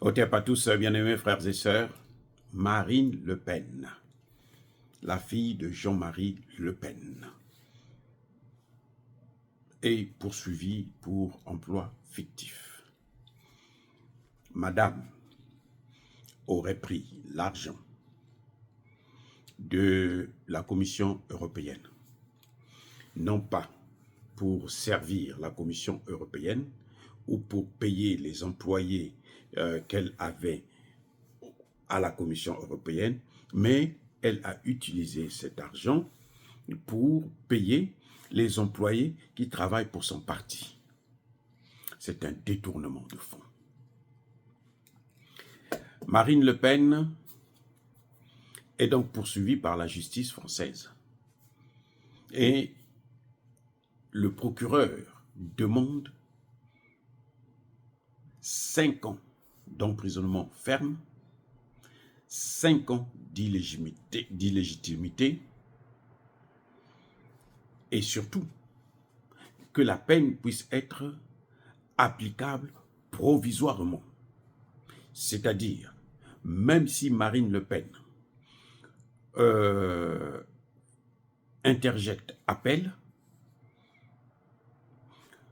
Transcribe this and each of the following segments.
Au terre à tous, bien-aimés frères et sœurs, Marine Le Pen, la fille de Jean-Marie Le Pen, est poursuivie pour emploi fictif. Madame aurait pris l'argent de la Commission européenne, non pas pour servir la Commission européenne ou pour payer les employés qu'elle avait à la Commission européenne, mais elle a utilisé cet argent pour payer les employés qui travaillent pour son parti. C'est un détournement de fonds. Marine Le Pen est donc poursuivie par la justice française. Et le procureur demande 5 ans d'emprisonnement ferme, 5 ans d'illégitimité et surtout que la peine puisse être applicable provisoirement. C'est-à-dire, même si Marine Le Pen interjecte appel,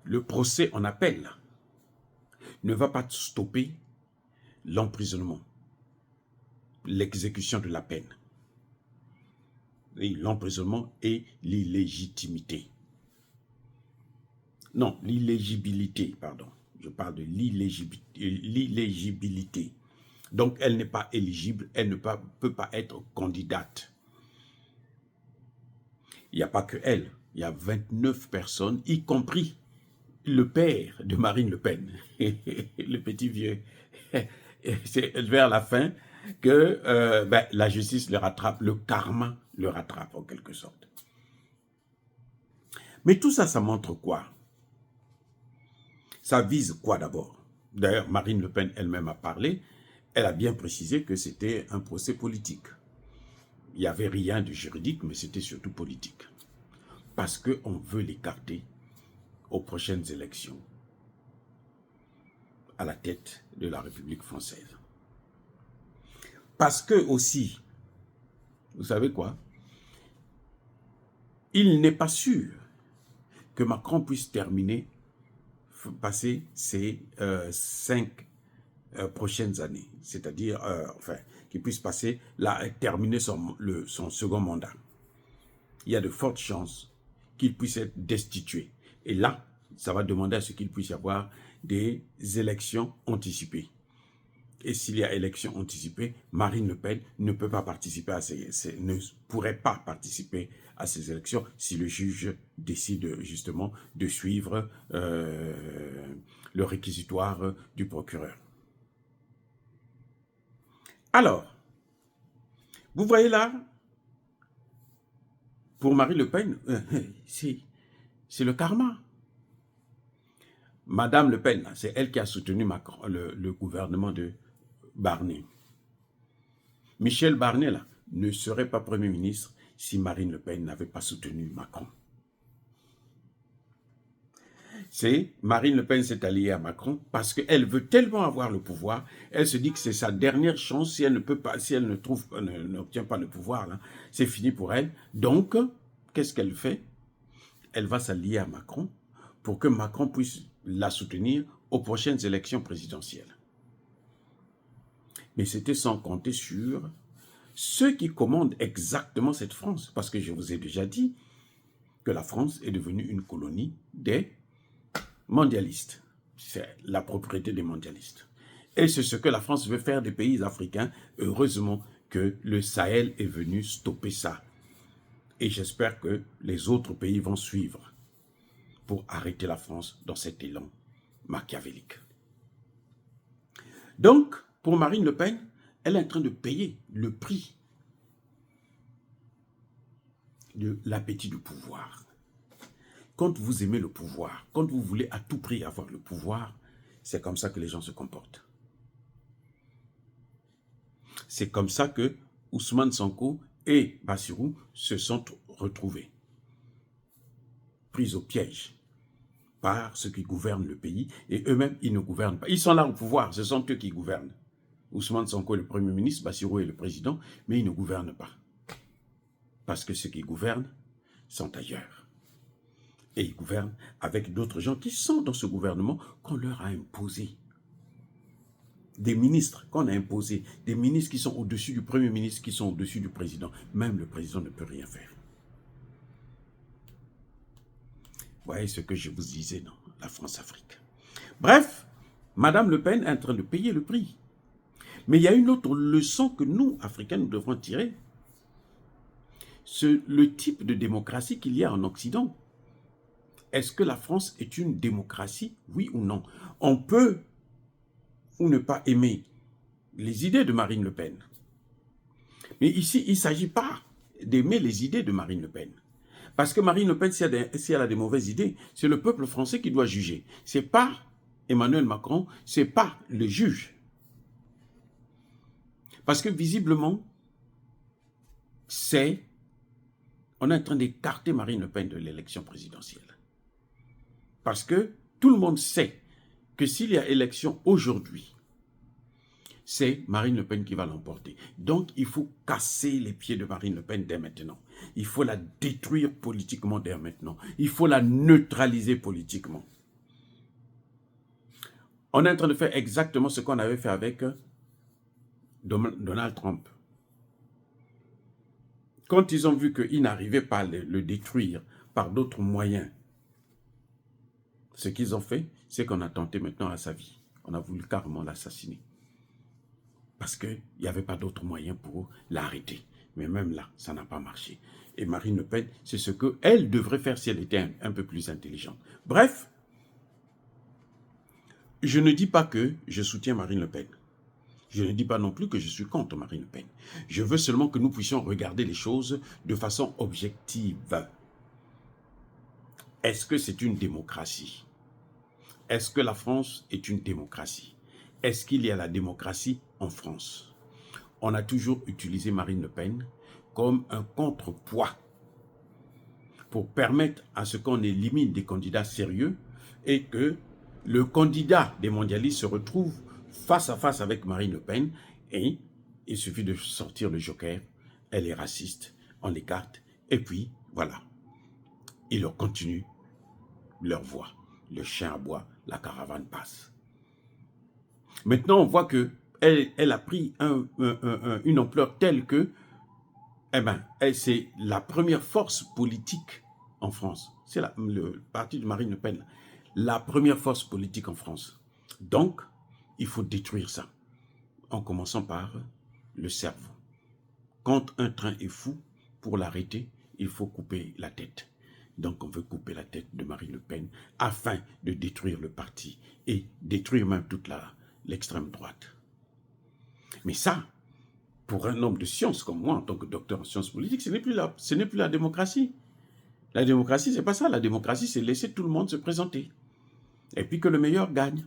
le procès en appel ne va pas stopper l'emprisonnement, l'exécution de la peine. L'emprisonnement et l'illégitimité. Non, l'illégibilité, pardon. Je parle de l'illégibilité. Donc, elle n'est pas éligible, elle ne peut pas être candidate. Il n'y a pas que elle, il y a 29 personnes, y compris le père de Marine Le Pen, le petit vieux. C'est vers la fin que la justice le rattrape, le karma le rattrape en quelque sorte. Mais tout ça, ça montre quoi? Ça vise quoi d'abord? D'ailleurs, Marine Le Pen elle-même a parlé, elle a bien précisé que c'était un procès politique. Il n'y avait rien de juridique, mais c'était surtout politique. Parce qu'on veut l'écarter aux prochaines élections à la tête de la République française. Parce que aussi, vous savez quoi? Il n'est pas sûr que Macron puisse passer ces 5 prochaines années, c'est-à-dire, qu'il puisse terminer son second mandat. Il y a de fortes chances qu'il puisse être destitué. Et là, ça va demander à ce qu'il puisse y avoir des élections anticipées. Et s'il y a élection anticipée, Marine Le Pen ne peut pas participer ne pourrait pas participer à ces élections si le juge décide justement de suivre le réquisitoire du procureur. Alors, vous voyez là, pour Marine Le Pen, c'est le karma. Madame Le Pen, c'est elle qui a soutenu le gouvernement de Barnier. Michel Barnier là, ne serait pas Premier ministre si Marine Le Pen n'avait pas soutenu Macron. Marine Le Pen s'est alliée à Macron parce qu'elle veut tellement avoir le pouvoir, elle se dit que c'est sa dernière chance si elle ne peut pas, si elle n'obtient pas le pouvoir, là, c'est fini pour elle. Donc, qu'est-ce qu'elle fait? Elle va s'allier à Macron pour que Macron puisse la soutenir aux prochaines élections présidentielles. Mais c'était sans compter sur ceux qui commandent exactement cette France. Parce que je vous ai déjà dit que la France est devenue une colonie des mondialistes. C'est la propriété des mondialistes. Et c'est ce que la France veut faire des pays africains. Heureusement que le Sahel est venu stopper ça. Et j'espère que les autres pays vont suivre pour arrêter la France dans cet élan machiavélique. Donc, pour Marine Le Pen, elle est en train de payer le prix de l'appétit du pouvoir. Quand vous aimez le pouvoir, quand vous voulez à tout prix avoir le pouvoir, c'est comme ça que les gens se comportent. C'est comme ça que Ousmane Sonko et Bassirou se sont retrouvés, pris au piège par ceux qui gouvernent le pays, et eux-mêmes, ils ne gouvernent pas. Ils sont là au pouvoir, ce sont eux qui gouvernent. Ousmane Sonko est le Premier ministre, Bassirou est le président, mais ils ne gouvernent pas. Parce que ceux qui gouvernent sont ailleurs. Et ils gouvernent avec d'autres gens qui sont dans ce gouvernement qu'on leur a imposé. Des ministres qu'on a imposés, des ministres qui sont au-dessus du Premier ministre, qui sont au-dessus du président. Même le président ne peut rien faire. Vous voyez ce que je vous disais dans la France-Afrique. Bref, Madame Le Pen est en train de payer le prix. Mais il y a une autre leçon que nous, Africains, nous devrons tirer. C'est le type de démocratie qu'il y a en Occident. Est-ce que la France est une démocratie, oui ou non? On peut ou ne pas aimer les idées de Marine Le Pen. Mais ici, il ne s'agit pas d'aimer les idées de Marine Le Pen. Parce que Marine Le Pen, si elle a des mauvaises idées, c'est le peuple français qui doit juger. Ce n'est pas Emmanuel Macron, ce n'est pas le juge. Parce que visiblement, on est en train d'écarter Marine Le Pen de l'élection présidentielle. Parce que tout le monde sait que s'il y a élection aujourd'hui, c'est Marine Le Pen qui va l'emporter. Donc, il faut casser les pieds de Marine Le Pen dès maintenant. Il faut la détruire politiquement dès maintenant. Il faut la neutraliser politiquement. On est en train de faire exactement ce qu'on avait fait avec Donald Trump. Quand ils ont vu qu'ils n'arrivaient pas à le détruire par d'autres moyens, ce qu'ils ont fait, c'est qu'on a tenté maintenant à sa vie. On a voulu carrément l'assassiner. Parce qu'il n'y avait pas d'autre moyen pour l'arrêter. Mais même là, ça n'a pas marché. Et Marine Le Pen, c'est ce qu'elle devrait faire si elle était un peu plus intelligente. Bref, je ne dis pas que je soutiens Marine Le Pen. Je ne dis pas non plus que je suis contre Marine Le Pen. Je veux seulement que nous puissions regarder les choses de façon objective. Est-ce que c'est une démocratie? Est-ce que la France est une démocratie? Est-ce qu'il y a la démocratie en France? On a toujours utilisé Marine Le Pen comme un contrepoids pour permettre à ce qu'on élimine des candidats sérieux et que le candidat des mondialistes se retrouve face à face avec Marine Le Pen et il suffit de sortir le joker, elle est raciste, on l'écarte et puis voilà, ils leur continuent leur voie. Le chien aboie, la caravane passe. Maintenant, on voit qu'elle a pris une ampleur telle que, c'est la première force politique en France. C'est le parti de Marine Le Pen, la première force politique en France. Donc, il faut détruire ça, en commençant par le cerveau. Quand un train est fou, pour l'arrêter, il faut couper la tête. Donc, on veut couper la tête de Marine Le Pen afin de détruire le parti et détruire même toute l'extrême droite. Mais ça, pour un homme de science comme moi, en tant que docteur en sciences politiques, ce n'est plus la démocratie. La démocratie, c'est pas ça. La démocratie, c'est laisser tout le monde se présenter. Et puis que le meilleur gagne.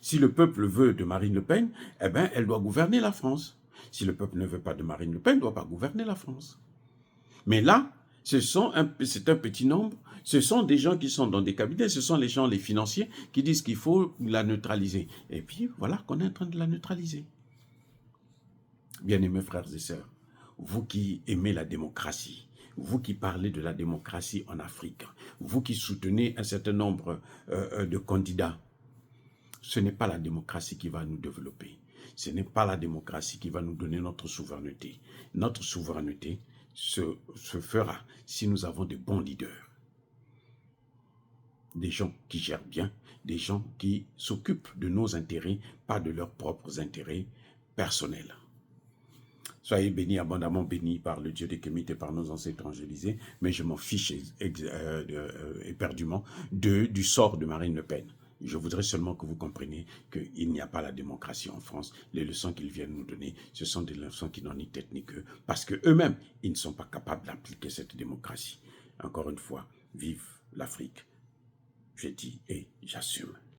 Si le peuple veut de Marine Le Pen, elle doit gouverner la France. Si le peuple ne veut pas de Marine Le Pen, elle ne doit pas gouverner la France. Mais là, c'est un petit nombre, ce sont des gens qui sont dans des cabinets, ce sont les gens, les financiers, qui disent qu'il faut la neutraliser. Et puis, voilà qu'on est en train de la neutraliser. Bien-aimés frères et sœurs, vous qui aimez la démocratie, vous qui parlez de la démocratie en Afrique, vous qui soutenez un certain nombre de candidats, ce n'est pas la démocratie qui va nous développer. Ce n'est pas la démocratie qui va nous donner notre souveraineté. Notre souveraineté se fera si nous avons de bons leaders. Des gens qui gèrent bien, des gens qui s'occupent de nos intérêts, pas de leurs propres intérêts personnels. Soyez bénis, abondamment bénis par le Dieu des Kémites et par nos ancêtres angélisés, mais je m'en fiche éperdument du sort de Marine Le Pen. Je voudrais seulement que vous compreniez qu'il n'y a pas la démocratie en France. Les leçons qu'ils viennent nous donner, ce sont des leçons qui n'ont ni tête ni queue, parce qu'eux-mêmes, ils ne sont pas capables d'appliquer cette démocratie. Encore une fois, vive l'Afrique. Je dis et j'assume.